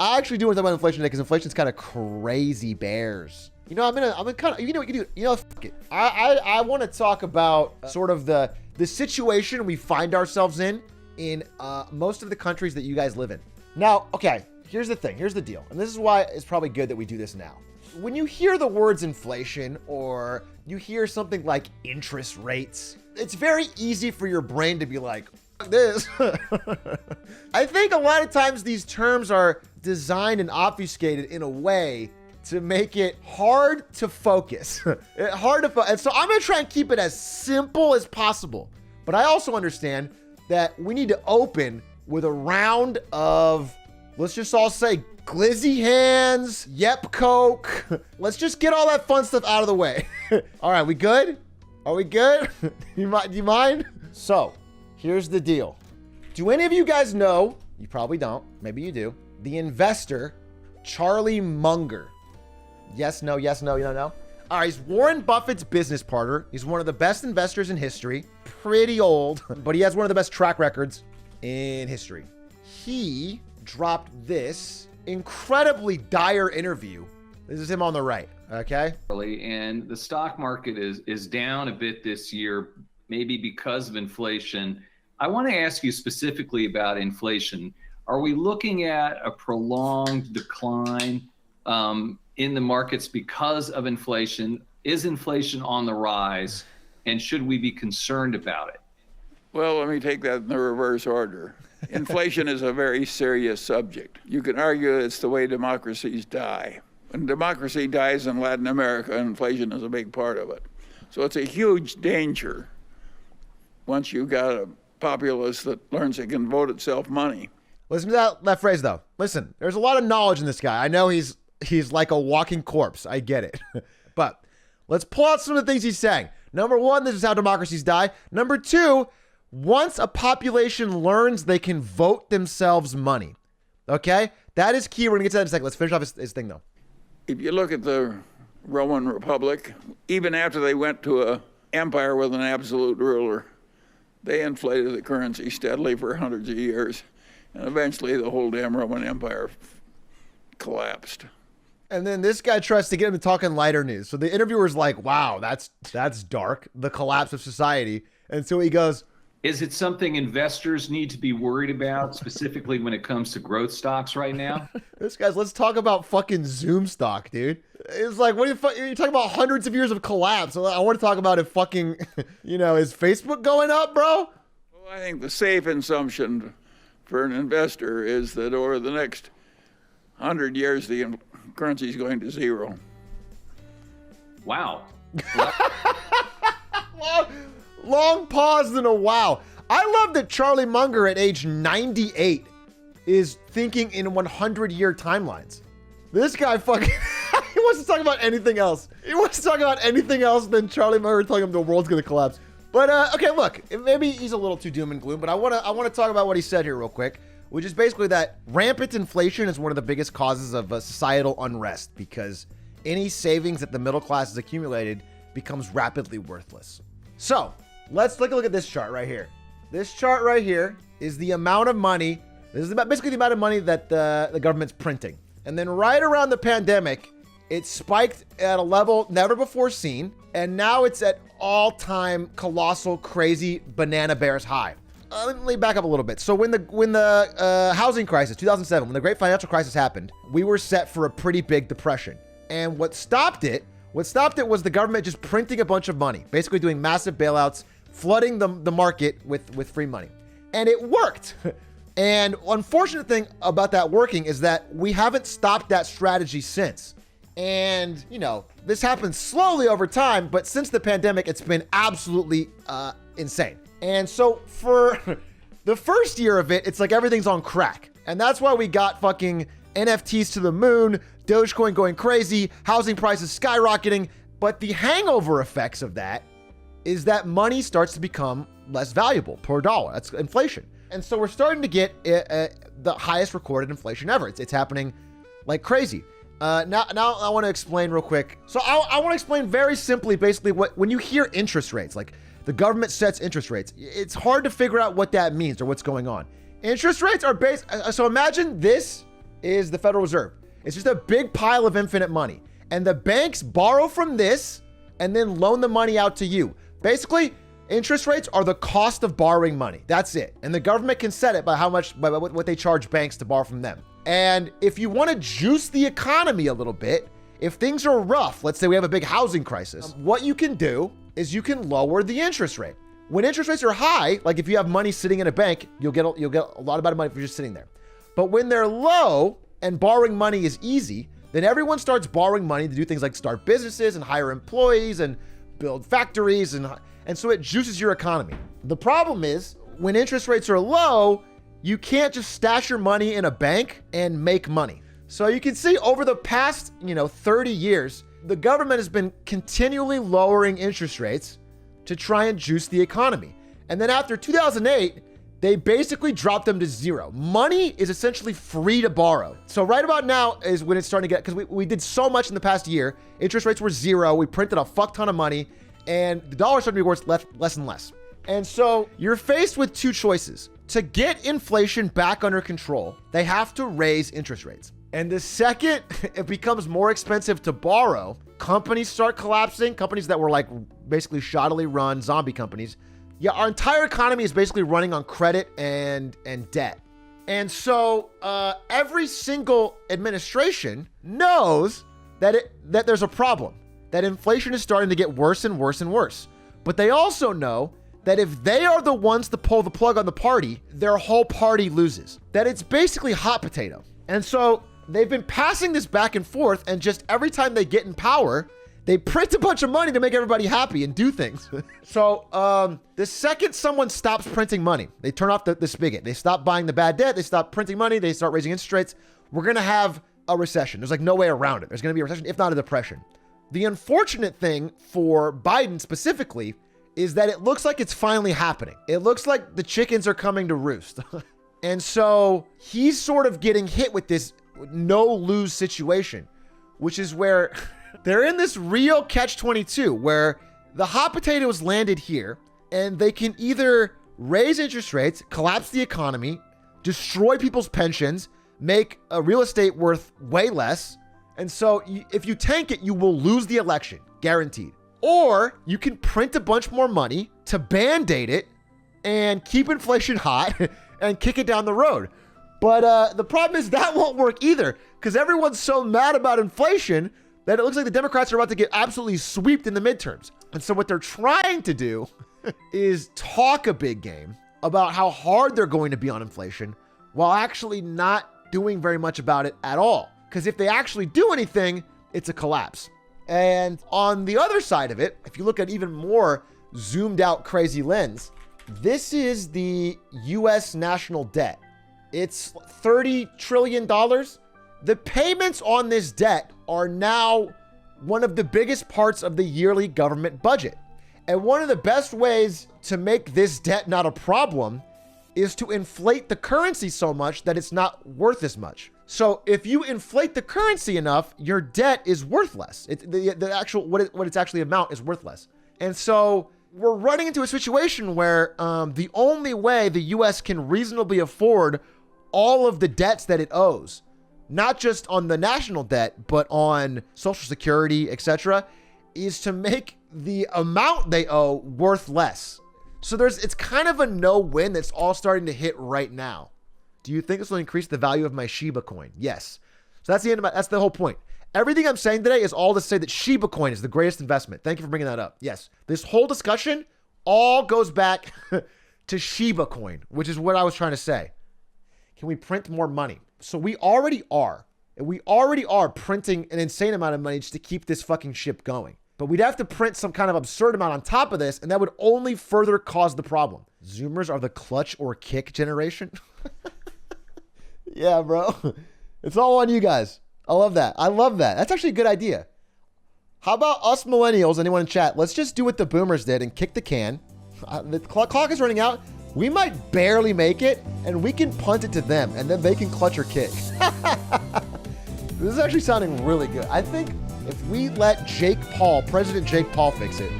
I actually do want to talk about inflation today because inflation's kind of crazy bears. You know, I'm kind of, you know what you do? You know, fuck it. I want to talk about sort of the situation we find ourselves in most of the countries that you guys live in. Now, okay, here's the thing. Here's the deal. And this is why it's probably good that we do this now. When you hear the words inflation or you hear something like interest rates, it's very easy for your brain to be like, this. I think a lot of times these terms are designed and obfuscated in a way to make it hard to focus. And so I'm going to try and keep it as simple as possible. But I also understand that we need to open with a round of, let's just all say, glizzy hands, yep, Coke. Let's just get all that fun stuff out of the way. All right, we good? Are we good? Do you mind? So, here's the deal. Do any of you guys know, you probably don't, maybe you do, the investor, Charlie Munger? Yes, no, you don't know? All right, he's Warren Buffett's business partner. He's one of the best investors in history. Pretty old, but he has one of the best track records in history. He dropped this incredibly dire interview. This is him on the right, okay? And the stock market is down a bit this year, maybe because of inflation. I want to ask you specifically about inflation. Are we looking at a prolonged decline in the markets because of inflation? Is inflation on the rise, and should we be concerned about it? Well, let me take that in the reverse order. Inflation is a very serious subject. You can argue it's the way democracies die. When democracy dies in Latin America, inflation is a big part of it. So it's a huge danger once you've got a populace that learns it can vote itself money. Listen to that phrase, though. Listen, there's a lot of knowledge in this guy. I know he's like a walking corpse. I get it. But let's pull out some of the things he's saying. Number one, this is how democracies die. Number two, once a population learns they can vote themselves money. Okay? That is key. We're going to get to that in a second. Let's finish off his thing, though. If you look at the Roman Republic, even after they went to an empire with an absolute ruler, they inflated the currency steadily for hundreds of years. And eventually the whole damn Roman Empire collapsed. And then this guy tries to get him to talk in lighter news. So the interviewer's like, wow, that's dark, the collapse of society. And so he goes, is it something investors need to be worried about, specifically when it comes to growth stocks right now? This guy's, let's talk about fucking Zoom stock, dude. It's like, what are you talking about hundreds of years of collapse? I want to talk about if fucking, is Facebook going up, bro? Well, I think the safe assumption for an investor is that over the next 100 years, the currency is going to zero. Wow. Long pause and a wow. I love that Charlie Munger at age 98 is thinking in 100-year timelines. This guy fucking, he wants to talk about anything else. He wants to talk about anything else than Charlie Munger telling him the world's going to collapse. But okay, look, maybe he's a little too doom and gloom, but I want to talk about what he said here real quick, which is basically that rampant inflation is one of the biggest causes of societal unrest because any savings that the middle class has accumulated becomes rapidly worthless. So let's take a look at this chart right here. This chart right here is the amount of money. This is basically the amount of money that the government's printing. And then right around the pandemic, it spiked at a level never before seen. And now it's at all-time colossal, crazy banana bears high. Let me back up a little bit. So when the housing crisis, 2007, when the great financial crisis happened, we were set for a pretty big depression. And what stopped it was the government just printing a bunch of money, basically doing massive bailouts, flooding the market with free money. And it worked. And unfortunate thing about that working is that we haven't stopped that strategy since. And, this happens slowly over time, but since the pandemic, it's been absolutely insane. And so for the first year of it, it's like everything's on crack. And that's why we got fucking NFTs to the moon, Dogecoin going crazy, housing prices skyrocketing. But the hangover effects of that is that money starts to become less valuable per dollar. That's inflation. And so we're starting to get the highest recorded inflation ever. It's happening like crazy. Now I want to explain real quick. So I want to explain very simply, basically, when you hear interest rates, like the government sets interest rates, it's hard to figure out what that means or what's going on. Interest rates are based. So imagine this is the Federal Reserve. It's just a big pile of infinite money. And the banks borrow from this and then loan the money out to you. Basically, interest rates are the cost of borrowing money. That's it. And the government can set it by what they charge banks to borrow from them. And if you want to juice the economy a little bit, if things are rough, let's say we have a big housing crisis, what you can do is you can lower the interest rate. When interest rates are high, like if you have money sitting in a bank, you'll get a lot of money if you're just sitting there. But when they're low and borrowing money is easy, then everyone starts borrowing money to do things like start businesses and hire employees and build factories, and so it juices your economy. The problem is when interest rates are low, you can't just stash your money in a bank and make money. So you can see over the past, 30 years, the government has been continually lowering interest rates to try and juice the economy. And then after 2008, they basically dropped them to zero. Money is essentially free to borrow. So right about now is when it's starting to get, because we did so much in the past year. Interest rates were zero. We printed a fuck ton of money and the dollar started to be worth less and less. And so you're faced with two choices. To get inflation back under control, they have to raise interest rates. And the second it becomes more expensive to borrow, companies start collapsing, companies that were like basically shoddily run zombie companies. Yeah, our entire economy is basically running on credit and debt. And so every single administration knows that there's a problem, that inflation is starting to get worse and worse and worse. But they also know that if they are the ones to pull the plug on the party, their whole party loses. That it's basically hot potato. And so they've been passing this back and forth, and just every time they get in power, they print a bunch of money to make everybody happy and do things. So the second someone stops printing money, they turn off the spigot. They stop buying the bad debt. They stop printing money. They start raising interest rates. We're going to have a recession. There's like no way around it. There's going to be a recession, if not a depression. The unfortunate thing for Biden specifically is that it looks like it's finally happening. It looks like the chickens are coming to roost. And so he's sort of getting hit with this no-lose situation, which is where they're in this real catch-22 where the hot potatoes landed here and they can either raise interest rates, collapse the economy, destroy people's pensions, make a real estate worth way less. And so if you tank it, you will lose the election, guaranteed. Or you can print a bunch more money to band-aid it and keep inflation hot and kick it down the road. But the problem is that won't work either, because everyone's so mad about inflation that it looks like the Democrats are about to get absolutely swept in the midterms. And so what they're trying to do is talk a big game about how hard they're going to be on inflation while actually not doing very much about it at all. Because if they actually do anything, it's a collapse. And on the other side of it, if you look at even more zoomed out crazy lens, this is the US national debt. It's $30 trillion. The payments on this debt are now one of the biggest parts of the yearly government budget. And one of the best ways to make this debt not a problem is to inflate the currency so much that it's not worth as much. So if you inflate the currency enough, your debt is worth less. The actual what it's actually amount is worth less. And so we're running into a situation where the only way the US can reasonably afford all of the debts that it owes, not just on the national debt, but on Social Security, etc., is to make the amount they owe worth less. So it's kind of a no-win that's all starting to hit right now. Do you think this will increase the value of my Shiba coin? Yes. So that's the whole point. Everything I'm saying today is all to say that Shiba coin is the greatest investment. Thank you for bringing that up. Yes. This whole discussion all goes back to Shiba coin, which is what I was trying to say. Can we print more money? So we already are. We already are printing an insane amount of money just to keep this fucking ship going. But we'd have to print some kind of absurd amount on top of this, and that would only further cause the problem. Zoomers are the clutch or kick generation. Yeah, bro. It's all on you guys. I love that. I love that. That's actually a good idea. How about us millennials, anyone in chat? Let's just do what the boomers did and kick the can. The clock is running out. We might barely make it, and we can punt it to them, and then they can clutch or kick. This is actually sounding really good. I think if we let President Jake Paul fix it,